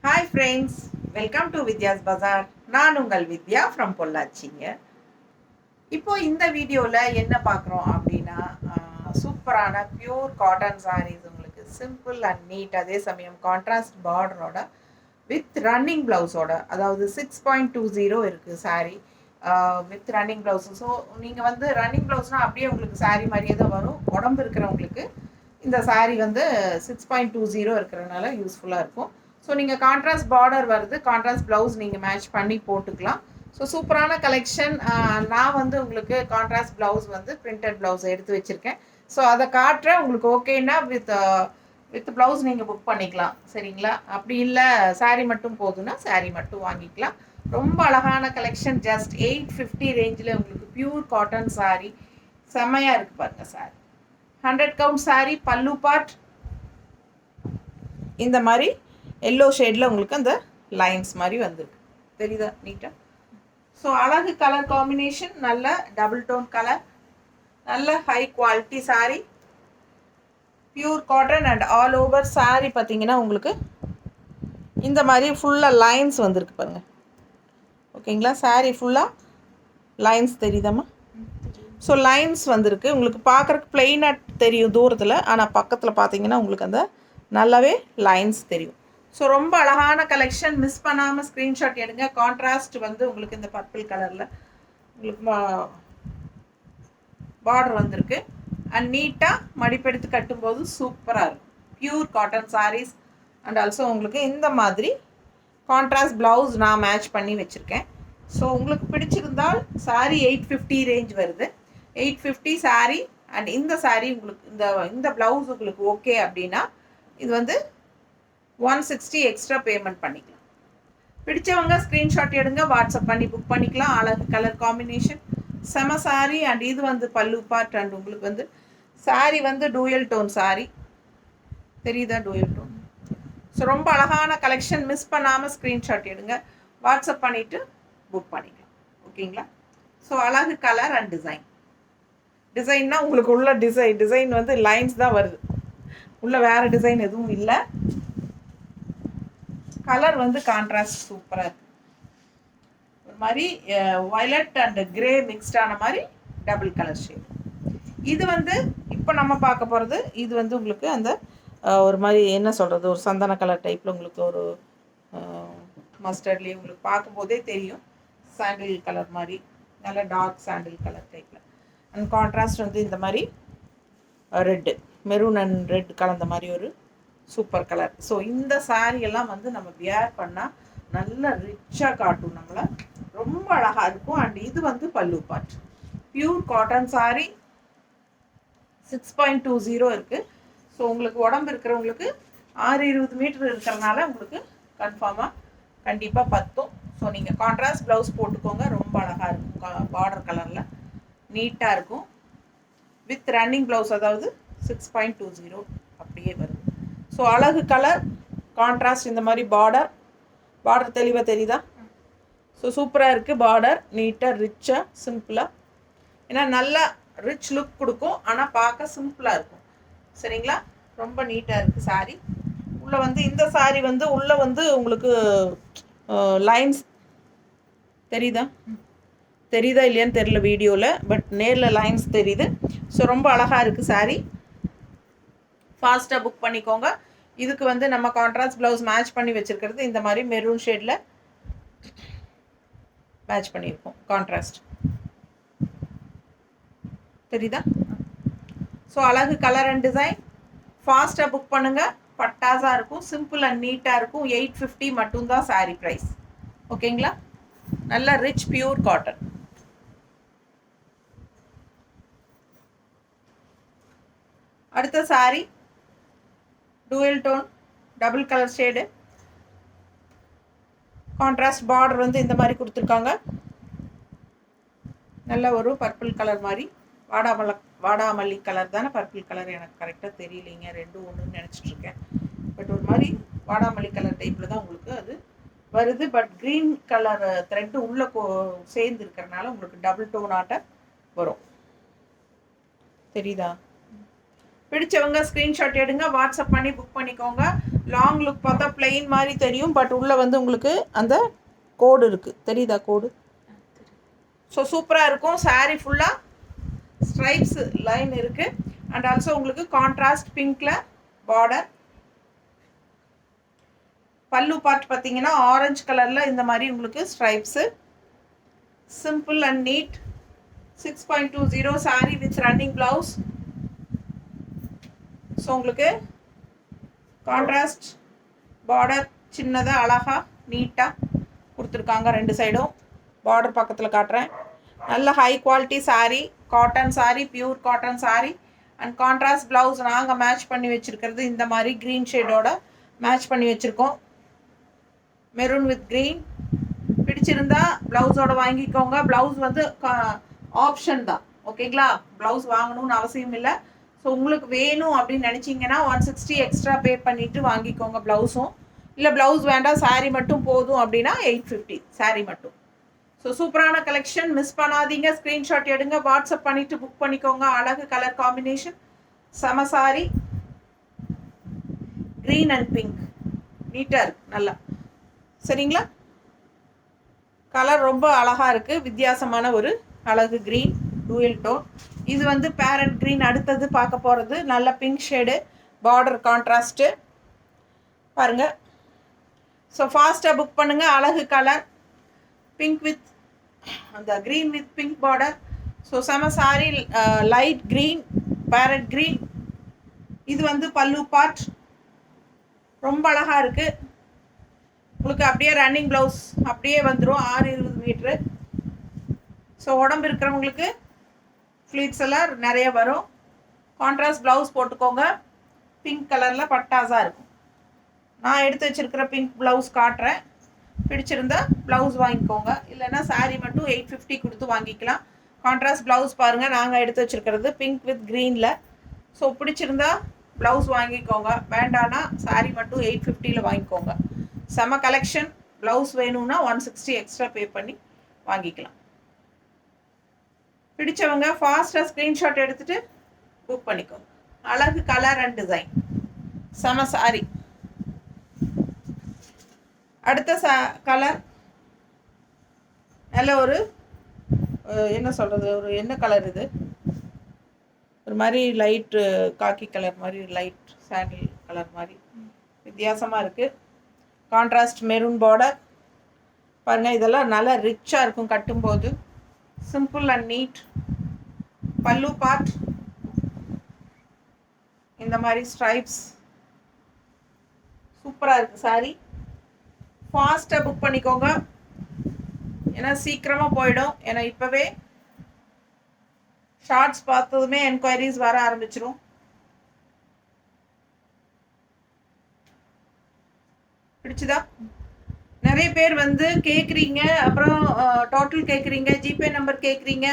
Hi friends, welcome to Vidya's Bazaar. நான் உங்கள் வித்யா from பொள்ளாச்சிங்க. இப்போ இந்த வீடியோவில் என்ன பார்க்குறோம் அப்படின்னா, சூப்பரான பியூர் காட்டன் சாரீஸ் உங்களுக்கு சிம்பிள் அண்ட் நீட், அதே சமயம் கான்ட்ராஸ்ட் பார்டரோட வித் ரன்னிங் ப்ளவுஸோட, அதாவது 6.20 இருக்குது sari with running blouse. So நீங்கள் வந்து ரன்னிங் ப்ளவுஸ்னால் அப்படியே உங்களுக்கு சாரீ மாதிரியே தான் வரும். உடம்பு இருக்கிறவங்களுக்கு இந்த சாரீ வந்து 6.20 இருக்கிறதுனால யூஸ்ஃபுல்லாக இருக்கும். ஸோ நீங்கள் கான்ட்ராஸ்ட் பார்டர் வருது, கான்ட்ராஸ்ட் ப்ளவுஸ் நீங்கள் மேட்ச் பண்ணி போட்டுக்கலாம். ஸோ சூப்பரான கலெக்ஷன். நான் வந்து உங்களுக்கு கான்ட்ராஸ்ட் ப்ளவுஸ் வந்து பிரிண்டட் ப்ளவுஸ் எடுத்து வச்சுருக்கேன். ஸோ அதை காட்டுறேன். உங்களுக்கு ஓகேன்னா வித் ப்ளவுஸ் நீங்கள் புக் பண்ணிக்கலாம், சரிங்களா? அப்படி இல்லை சாரீ மட்டும் போதுன்னா சாரீ மட்டும் வாங்கிக்கலாம். ரொம்ப அழகான கலெக்ஷன். ஜஸ்ட் 850 ரேஞ்சில் உங்களுக்கு பியூர் காட்டன் சாரீ செம்மையாக இருக்குது பாருங்கள். சாரீ 100 கவுண்ட் சாரீ. பல்லு பார்ட் இந்த மாதிரி எல்லோ ஷேடில் உங்களுக்கு அந்த லைன்ஸ் மாதிரி வந்திருக்கு, தெரியுதா நீட்டாக? ஸோ அழகு கலர் காம்பினேஷன், நல்ல டபுள் டோன் கலர், நல்ல high quality sari, pure cotton and all over sari. பார்த்தீங்கன்னா உங்களுக்கு இந்த மாதிரி ஃபுல்லாக லைன்ஸ் வந்திருக்கு பாருங்கள், ஓகேங்களா? சாரீ ஃபுல்லாக லைன்ஸ் தெரியுதாம்மா? ஸோ லைன்ஸ் வந்திருக்கு. உங்களுக்கு பார்க்குறக்கு பிளெயினாக தெரியும் தூரத்தில், ஆனால் பக்கத்தில் பார்த்தீங்கன்னா உங்களுக்கு அந்த நல்லாவே லைன்ஸ் தெரியும். ஸோ ரொம்ப அழகான கலெக்ஷன். மிஸ் பண்ணாமல் ஸ்க்ரீன்ஷாட் எடுங்க. கான்ட்ராஸ்ட் வந்து உங்களுக்கு இந்த பர்பிள் கலரில் உங்களுக்கு பார்டர் வந்திருக்கு. அண்ட் நீட்டாக மடிப்பெடுத்து கட்டும்போது சூப்பராக இருக்கும். Pure cotton sarees and also உங்களுக்கு இந்த மாதிரி கான்ட்ராஸ்ட் ப்ளவுஸ் நான் மேட்ச் பண்ணி வச்சுருக்கேன். ஸோ உங்களுக்கு பிடிச்சிருந்தால் சாரீ 850 ரேஞ்ச் வருது. 850 சாரீ. அண்ட் இந்த சாரீ உங்களுக்கு இந்த ப்ளவுஸ் உங்களுக்கு ஓகே அப்படின்னா இது வந்து 160 எக்ஸ்ட்ரா பேமெண்ட் பண்ணிக்கலாம். பிடிச்சவங்க ஸ்க்ரீன்ஷாட் எடுங்க, வாட்ஸ்அப் பண்ணி புக் பண்ணிக்கலாம். அழகு கலர் காம்பினேஷன், செம சாரீ. அண்ட் இது வந்து பல்லு பார்ட். அண்ட் உங்களுக்கு வந்து சாரீ வந்து டூயல் டோன் சாரீ, தெரியுதா? Dual tone. ஸோ ரொம்ப அழகான கலெக்ஷன். மிஸ் பண்ணாமல் ஸ்க்ரீன்ஷாட் எடுங்க, வாட்ஸ்அப் பண்ணிவிட்டு புக் பண்ணிக்கலாம், ஓகேங்களா? ஸோ அழகு கலர் அண்ட் டிசைன்னா உங்களுக்கு உள்ள டிசைன் வந்து லைன்ஸ் தான் வருது, உள்ள வேறு டிசைன் எதுவும் இல்லை. கலர் வந்து கான்ட்ராஸ்ட் சூப்பராக இருக்குது. ஒரு மாதிரி வயலட் அண்ட் கிரே மிக்ஸ்டான மாதிரி டபுள் கலர் ஷேட். இது வந்து இப்போ நம்ம பார்க்க போகிறது இது வந்து உங்களுக்கு அந்த ஒரு மாதிரி என்ன சொல்கிறது, ஒரு சந்தன கலர் டைப்பில் உங்களுக்கு ஒரு மஸ்டர்ட்லேயே உங்களுக்கு பார்க்கும்போதே தெரியும், சாண்டில் கலர் மாதிரி, நல்ல டார்க் சாண்டில் கலர் டைப்பில். அண்ட் கான்ட்ராஸ்ட் வந்து இந்த மாதிரி ரெட்டு, மெரூன் அண்ட் ரெட் கலந்த மாதிரி ஒரு சூப்பர் கலர். ஸோ இந்த சாரீ எல்லாம் வந்து நம்ம வியர் பண்ணால் நல்ல ரிச்சாக காட்டும், நம்மளை ரொம்ப அழகாக இருக்கும். அண்ட் இது வந்து பல்லு பார்ட். பியூர் காட்டன் சாரீ 6.20 இருக்குது. ஸோ உங்களுக்கு உடம்பு இருக்கிறவங்களுக்கு 620 மீட்டர் இருக்கிறனால உங்களுக்கு கன்ஃபார்மாக கண்டிப்பாக பத்தும். ஸோ நீங்கள் கான்ட்ராஸ்ட் ப்ளவுஸ் போட்டுக்கோங்க, ரொம்ப அழகாக இருக்கும். பார்டர் கலரில் நீட்டாக இருக்கும். வித் ரன்னிங் ப்ளவுஸ், அதாவது 6.20 அப்படியே வருது. ஸோ அழகு கலர் கான்ட்ராஸ்ட், இந்த மாதிரி பார்டர் தெளிவாக தெரியுதா? ஸோ சூப்பராக இருக்குது. பார்டர் நீட்டாக ரிச்சாக சிம்பிளாக, ஏன்னா நல்லா ரிச் லுக் கொடுக்கும், ஆனால் பார்க்க சிம்பிளாக இருக்கும், சரிங்களா? ரொம்ப நீட்டாக இருக்குது சாரீ. உள்ளே வந்து இந்த சாரீ வந்து உள்ளே வந்து உங்களுக்கு லைன்ஸ் தெரியுதா இல்லையான்னு தெரியல வீடியோவில், பட் நேரில் லைன்ஸ் தெரியுது. ஸோ ரொம்ப அழகாக இருக்குது சாரீ. ஃபாஸ்ட்டாக புக் பண்ணிக்கோங்க. இதுக்கு வந்து நம்ம கான்ட்ராஸ்ட் ப்ளவுஸ் மேட்ச் பண்ணி வச்சுருக்கிறது இந்த மாதிரி மெரூன் ஷேடில் மேட்ச் பண்ணியிருக்கோம். கான்ட்ராஸ்ட் தெரியுதா? ஸோ அழகு கலர் அண்ட் டிசைன். ஃபாஸ்ட்டாக புக் பண்ணுங்கள், பட்டாஸாக இருக்கும், சிம்பிள் அண்ட் நீட்டாக இருக்கும். 850 மட்டும்தான் சாரீ ப்ரைஸ், ஓகேங்களா? நல்ல ரிச் பியூர் காட்டன். அடுத்த sari dual tone double colour shade. Contrast border வந்து இந்த மாதிரி கொடுத்துருக்காங்க. நல்ல ஒரு பர்பிள் கலர் மாதிரி, வாடாமல்லி கலர் தானே, பர்பிள் கலர் எனக்கு கரெக்டாக தெரியலைங்க, ரெண்டும் ஒன்றுன்னு நினச்சிட்ருக்கேன். பட் ஒரு மாதிரி வாடாமல்லி கலர் டைப்பில் தான் உங்களுக்கு அது வருது. பட் க்ரீன் கலர் த்ரெட்டு உள்ளே சேர்ந்து இருக்கிறனால உங்களுக்கு டபுள் டோன் ஆட்ட வரும், தெரியுதா? பிடிச்சவங்க ஸ்க்ரீன்ஷாட் எடுங்க, வாட்ஸ்அப் பண்ணி புக் பண்ணிக்கோங்க. லாங் லுக் பார்த்தா பிளெயின் மாதிரி தெரியும், பட் உள்ளே வந்து உங்களுக்கு அந்த கோடு இருக்குது, தெரியுதா கோடு? ஸோ சூப்பராக இருக்கும். சாரீ ஃபுல்லாக ஸ்ட்ரைப்ஸ் லைன் இருக்குது. அண்ட் ஆல்சோ உங்களுக்கு கான்ட்ராஸ்ட் பிங்க்கில் பார்டர். பல்லு பார்ட் பார்த்தீங்கன்னா ஆரஞ்சு கலரில் இந்த மாதிரி உங்களுக்கு stripes. Simple and neat. 6.20 saree with running blouse. So உங்களுக்கு கான்ட்ராஸ்ட் பார்டர் சின்னதாக அழகாக நீட்டாக கொடுத்துருக்காங்க ரெண்டு சைடும். பார்டர் பக்கத்தில் காட்டுறேன். நல்ல high quality sari, cotton sari, pure cotton sari. And contrast blouse நாங்கள் மேட்ச் பண்ணி வச்சுருக்கிறது இந்த மாதிரி க்ரீன் ஷேடோட மேட்ச் பண்ணி வச்சுருக்கோம். Maroon with green. பிடிச்சிருந்தா ப்ளவுஸோட வாங்கிக்கோங்க. ப்ளவுஸ் வந்து ஆப்ஷன் தான், ஓகேங்களா? ப்ளவுஸ் வாங்கணும்னு அவசியம் இல்லை. ஸோ உங்களுக்கு வேணும் அப்படின்னு நினச்சிங்கன்னா 160 எக்ஸ்ட்ரா பே பண்ணிவிட்டு வாங்கிக்கோங்க ப்ளவுஸும். இல்லை ப்ளவுஸ் வேண்டாம் சாரீ மட்டும் போதும் அப்படின்னா 850 சாரீ மட்டும். ஸோ சூப்பரான கலெக்ஷன், மிஸ் பண்ணாதீங்க. ஸ்க்ரீன்ஷாட் எடுங்க, வாட்ஸ்அப் பண்ணிவிட்டு புக் பண்ணிக்கோங்க. அழகு கலர் காம்பினேஷன், செம சாரி, க்ரீன் அண்ட் பிங்க் நீட்டாக இருக்குது நல்லா, சரிங்களா? கலர் ரொம்ப அழகாக இருக்குது, வித்தியாசமான ஒரு அழகு க்ரீன் டூயல் டோன். இது வந்து பேரட் க்ரீன். அடுத்தது பார்க்க போகிறது நல்ல பிங்க் ஷேடு, பார்டர் கான்ட்ராஸ்ட்டு பாருங்கள். ஸோ ஃபாஸ்ட்டாக புக் பண்ணுங்கள். அழகு கலர் பிங்க் வித் அந்த green with pink border. So செம sari, light green, parrot green. இது வந்து பல்லு பார்ட், ரொம்ப அழகாக இருக்குது. உங்களுக்கு அப்படியே ரன்னிங் ப்ளவுஸ் அப்படியே வந்துடும், 6-20 மீட்ரு. ஸோ உடம்பு இருக்கிறவங்களுக்கு ஃப்ளீட்ஸ் எல்லாம் நிறைய வரும். கான்ட்ராஸ்ட் ப்ளவுஸ் போட்டுக்கோங்க. பிங்க் கலரில் பட்டாஸாக இருக்கும். நான் எடுத்து வச்சுருக்கிற பிங்க் ப்ளவுஸ் காட்டுறேன். பிடிச்சிருந்தா ப்ளவுஸ் வாங்கிக்கோங்க, இல்லைன்னா சாரீ மட்டும் 850 கொடுத்து வாங்கிக்கலாம். கான்ட்ராஸ்ட் ப்ளவுஸ் பாருங்கள், நாங்கள் எடுத்து வச்சுருக்கிறது பிங்க் வித் க்ரீனில். ஸோ பிடிச்சிருந்தா ப்ளவுஸ் வாங்கிக்கோங்க, வேண்டான்னா சாரீ மட்டும் 850 வாங்கிக்கோங்க. செம கலெக்ஷன். ப்ளவுஸ் வேணும்னா 160 எக்ஸ்ட்ரா பே பண்ணி வாங்கிக்கலாம். பிடிச்சவங்க ஃபாஸ்ட்டாக ஸ்க்ரீன்ஷாட் எடுத்துகிட்டு புக் பண்ணிக்கோங்க. அழகு கலர் அண்ட் டிசைன், செம சாரி. அடுத்த கலர் நல்ல ஒரு என்ன சொல்கிறது, ஒரு என்ன கலர் இது, ஒரு மாதிரி லைட்டு காக்கி கலர் மாதிரி, லைட் சாண்டில் கலர் மாதிரி வித்தியாசமாக இருக்குது. கான்ட்ராஸ்ட் மெரூன் பார்டர் பாருங்கள். இதெல்லாம் நல்லா ரிச்சாக இருக்கும் கட்டும்போது. Simple and neat. பல்லு பார்ட் இந்த மாதிரி ஸ்ட்ரைப்ஸ், சூப்பராக இருக்குது சாரி. ஃபாஸ்ட்டாக புக் பண்ணிக்கோங்க, ஏன்னா சீக்கிரமாக போயிடும். ஏன்னா இப்போவே ஷார்ட்ஸ் பார்த்ததுமே என்கொயரிஸ் வர ஆரம்பிச்சிடும். பிடிச்சுதா? நிறைய பேர் வந்து கேட்குறீங்க, அப்புறம் டோட்டல் கேட்குறீங்க, ஜிபே நம்பர் கேட்குறீங்க.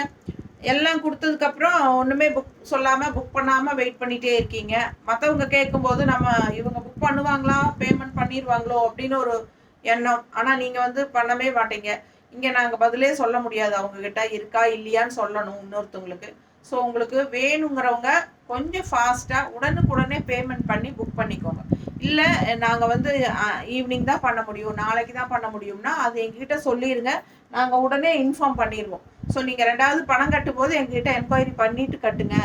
எல்லாம் கொடுத்ததுக்கப்புறம் ஒன்றுமே புக் சொல்லாமல் புக் பண்ணாமல் வெயிட் பண்ணிகிட்டே இருக்கீங்க. மற்றவங்க கேட்கும்போது நம்ம இவங்க புக் பண்ணுவாங்களா, பேமெண்ட் பண்ணிடுவாங்களோ அப்படின்னு ஒரு எண்ணம். ஆனால் நீங்கள் வந்து பண்ணவே மாட்டீங்க. இங்கே நாங்கள் பதிலே சொல்ல முடியாது, அவங்கக்கிட்ட இருக்கா இல்லையான்னு சொல்லணும் இன்னொருத்தவங்களுக்கு. ஸோ உங்களுக்கு வேணுங்கிறவங்க கொஞ்சம் ஃபாஸ்ட்டாக உடனுக்குடனே பேமெண்ட் பண்ணி புக் பண்ணிக்கோங்க. இல்லை நாங்கள் வந்து ஈவினிங் தான் பண்ண முடியும், நாளைக்கு தான் பண்ண முடியும்னா அது எங்ககிட்ட சொல்லிடுங்க, நாங்கள் உடனே இன்ஃபார்ம் பண்ணிடுவோம். ஸோ நீங்கள் ரெண்டாவது பணம் கட்டும்போது எங்ககிட்ட என்கொயரி பண்ணிவிட்டு கட்டுங்க.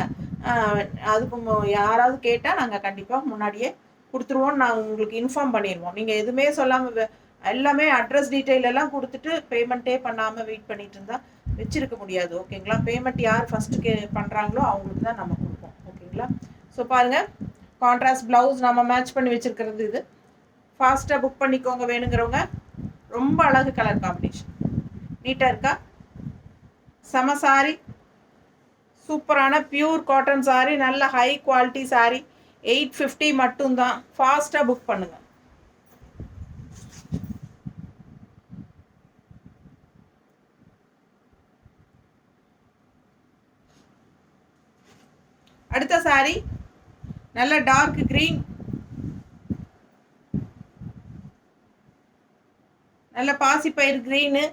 அதுக்கு யாராவது கேட்டால் நாங்கள் கண்டிப்பாக முன்னாடியே கொடுத்துருவோம், நாங்கள் உங்களுக்கு இன்ஃபார்ம் பண்ணிடுவோம். நீங்கள் எதுவுமே சொல்லாமல் எல்லாமே அட்ரஸ் டீட்டெயில் எல்லாம் கொடுத்துட்டு பேமெண்ட்டே பண்ணாமல் வெயிட் பண்ணிட்டு இருந்தால் வச்சுருக்க முடியாது, ஓகேங்களா? பேமெண்ட் யார் ஃபஸ்ட்டு பண்ணுறாங்களோ அவங்களுக்கு தான் நம்ம கொடுப்போம், ஓகேங்களா? ஸோ பாருங்கள், கான்ட்ராஸ்ட் ப்ளவுஸ் நம்ம மேட்ச் பண்ணி வச்சுருக்கிறது இது. ஃபாஸ்ட்டாக புக் பண்ணிக்கோங்க வேணுங்கிறவங்க. ரொம்ப அழகு கலர் காம்பினேஷன், நீட்டாக இருக்கா? செம சாரி, சூப்பரான பியூர் காட்டன் சாரி, நல்ல ஹை குவாலிட்டி சாரி. 850 மட்டும்தான். ஃபாஸ்ட்டாக புக் பண்ணுங்க. அடுத்த சாரி நல்ல டார்க் கிரீன், நல்ல பாசிப்பயிர் கிரீனு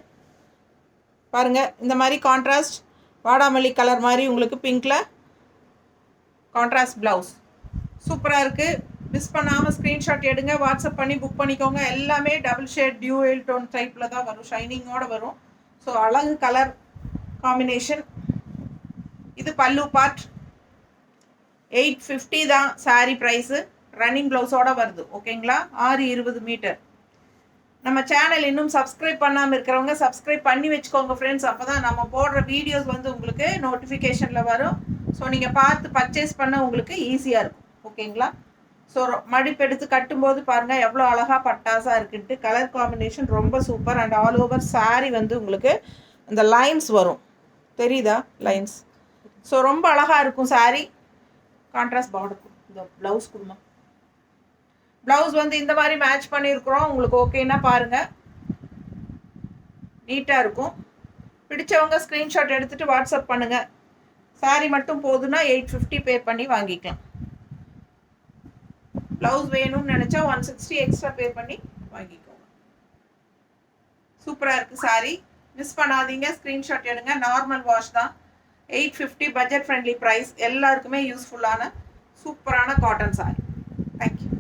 பாருங்க. இந்த மாதிரி கான்ட்ராஸ்ட் வாடாமல்லி கலர் மாதிரி உங்களுக்கு பிங்க்ல கான்ட்ராஸ்ட் ப்ளவுஸ் சூப்பராக இருக்குது. மிஸ் பண்ணாமல் ஸ்க்ரீன்ஷாட் எடுங்க, வாட்ஸ்அப் பண்ணி புக் பண்ணிக்கோங்க. எல்லாமே டபுள் ஷேட் டியூவல் டோன் டைப்பில் தான் வரும், ஷைனிங்கோடு வரும். ஸோ அழகு கலர் காம்பினேஷன். இது பல்லு பார்ட். 850 தான் சாரீ ப்ரைஸு. ரன்னிங் ப்ளவுஸோடு வருது. ஓகேங்களா? 620 மீட்டர். நம்ம சேனல் இன்னும் சப்ஸ்கிரைப் பண்ணாமல் இருக்கிறவங்க சப்ஸ்கிரைப் பண்ணி வச்சுக்கோங்க ஃப்ரெண்ட்ஸ். அப்போ தான் நம்ம போடுற வீடியோஸ் வந்து உங்களுக்கு நோட்டிஃபிகேஷனில் வரும். ஸோ நீங்கள் பார்த்து பர்ச்சேஸ் பண்ண உங்களுக்கு ஈஸியாக இருக்கும். ஓகேங்களா? ஸோ மடிப்பு எடுத்து கட்டும்போது பாருங்கள் எவ்வளோ அழகாக பட்டாசாக இருக்குன்ட்டு. கலர் காம்பினேஷன் ரொம்ப super. And all over sari வந்து உங்களுக்கு இந்த லைன்ஸ் வரும், தெரியுதா? லைன்ஸ். ஸோ ரொம்ப அழகாக இருக்கும் சாரீ. Contrast border. இந்த ப்ளவுஸ் கொடுமா. ப்ளவுஸ் வந்து இந்த மாதிரி மேட்ச் பண்ணியிருக்கிறோம். உங்களுக்கு ஓகேன்னா பாருங்கள், நீட்டாக இருக்கும். பிடிச்சவங்க ஸ்க்ரீன்ஷாட் எடுத்துகிட்டு வாட்ஸ்அப் பண்ணுங்கள். சாரீ மட்டும் போதுன்னா 850 பே பண்ணி வாங்கிக்கலாம். ப்ளவுஸ் வேணும்னு நினச்சா 160 எக்ஸ்ட்ரா பே பண்ணி வாங்கிக்கோங்க. சூப்பராக இருக்குது சாரீ. மிஸ் பண்ணாதீங்க, ஸ்க்ரீன்ஷாட் எடுங்க. நார்மல் வாஷ் தான். 850 பட்ஜெட் ஃப்ரெண்ட்லி ப்ரைஸ். எல்லாருக்குமே யூஸ்ஃபுல்லான சூப்பரான காட்டன் சாரீ. தேங்க்யூ.